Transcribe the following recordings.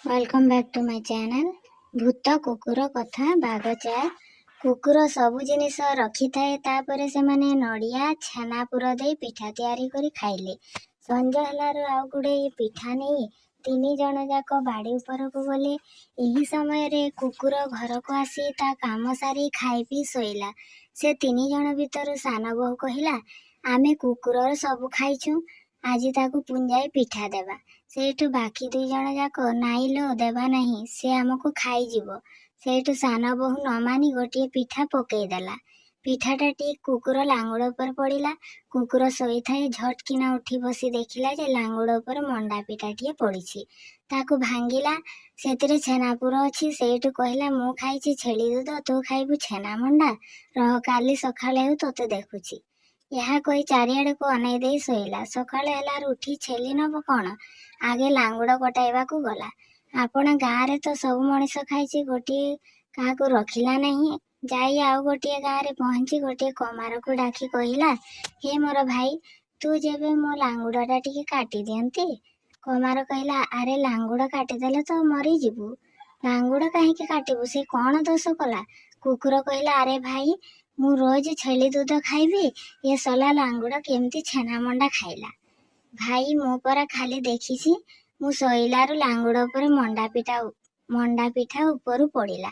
Welcome back to my channel. भूत कुकुर कथा बाघ चार। कुकुर सबु जिनिस रखी थाए तापरे से माने नड़िया छेनापुर दे पिठा तैयारी करी खाइले। संजा हलारु आउ गुडे पिठा नहीं तीन जन जाक बाड़ी ऊपर को गले। एही समय रे कुकुर घर को आसी ता काम सारी खाई पी सोइला। से तीन जन भितर सान बहु कहिला, आमे कुकुर सबु खाइछु, आज ताकू पुंजाई पिठा देवा। सेठू बाकी दुई जन जाक नाई लो देवा नहीं, से आमको खाईजिब। सेठू सान बहु न मानी गोटे पिठा पकईदेला। पिठाटा ठीक कुकुर लांगुड़ पर पड़िला। कुकुर शोई थाए झटकिना उठी बसी देखिला जे लांगुड़ पर मंडा पिठाटिए पड़िछि। ताकू भांगिला, सेतिरे छेनापुर अछि। सेठू कहिला, मु खाइछि छेली दूध, तू खाइबु छेना मंडा, रह काली सकाळे हेउ तोते देखुछि। यह कही चारिआडे को अनै देई सोइला। सकाळे हेलार उठी छेली नब कौन, आगे लांगुड़ कटाइबा को गला। आपण गाँव रे तो सब मनीष खाइछि, गोटे काहाकू रखिला नहीं। जाई आउ गोटे गाँव रे पहुंची गोटे कमार को डाकी कहिला, हे मोर भाई, तू जेबे मो लांगुड़टा टिके काटी दियंती। कमार कहिला, अरे लांगुड़ काटिदेले तो मरी जिबु, लांगुड़ काहेकि काटिबु, से कौन दोष कला। कुकुर कहिला, अरे भाई, मु रोज छेली दूध खाइबी, ये सला लांगुड़ केमती छेना मंडा खाइला। भाई मु परा खाली देखिछि, मु सोइलारु लांगुड़ पर मंडा पिठा उपरु पड़िला।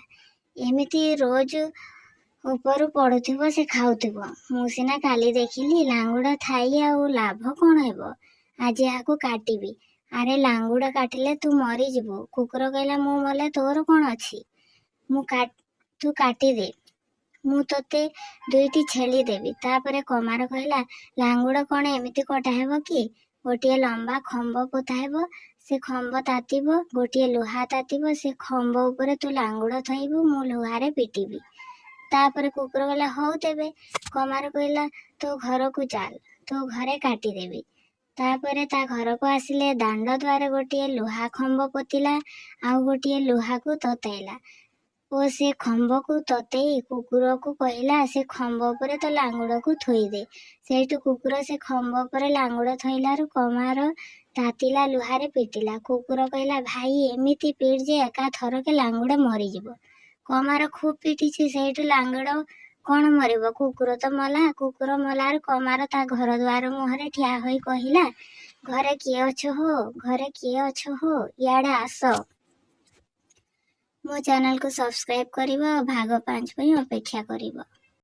एमिति रोज उपरु पड़ुथिबो, से खाउथिबो। मु सिना काली देखिली, लांगुड़ थाई आउ लाभ कौन हेबो, आज याकू काटिबी। अरे लांगुड़ काटिले तू मरी जिबु। कुकुर कहिला, मु मले तोर कौन अछि, तू काटी दे, मु तोते दुईटी छेली देवी। तापरे कमार कहिला, लांगुड़ कौन एमिति कटा हेबो कि, गोटे लंबा खंब पोता हेबो, से खंब तातिबो, गोटे लुहा तातिबो, से खंब उपरे तू लांगुड़ थइबु, मु लुहारे पिटिबी। तापरे कुकुर कहला, हौ तेबे। कमार कहिला, तो घर को चाल, तो घरे काटी देबी। तापरे ता घर को आसिले। दांड द्वारे गोटे लुहा खंब पोतिला, आउ गोटे लुहा को ततैला, ओ से खंब को ततेई कुकुर को कहिला, से खंब उपरे तो लांगुड़ को थोई दे। सेठू कुकुर से खंब उपरे लांगुड़ थोइलारु कमार तातिला लुहारे पिटिला। कुकुर कहिला, भाई एमिति पिट जे एका थरके लांगुड़ मरी जिवो। कमार खूब पिटिछि, सेठू लांगुड़ कौन मरिबो, कुकुर तो मला। कुकुर मलार कमार ता घर द्वार मुहरे ठिया होई कहिला, घरे किए अछ हो, घरे किए अछ हो, इयाडे आस। मो चैनल को सब्सक्राइब करिबो, भाग 5 पई अपेक्षा करिबो।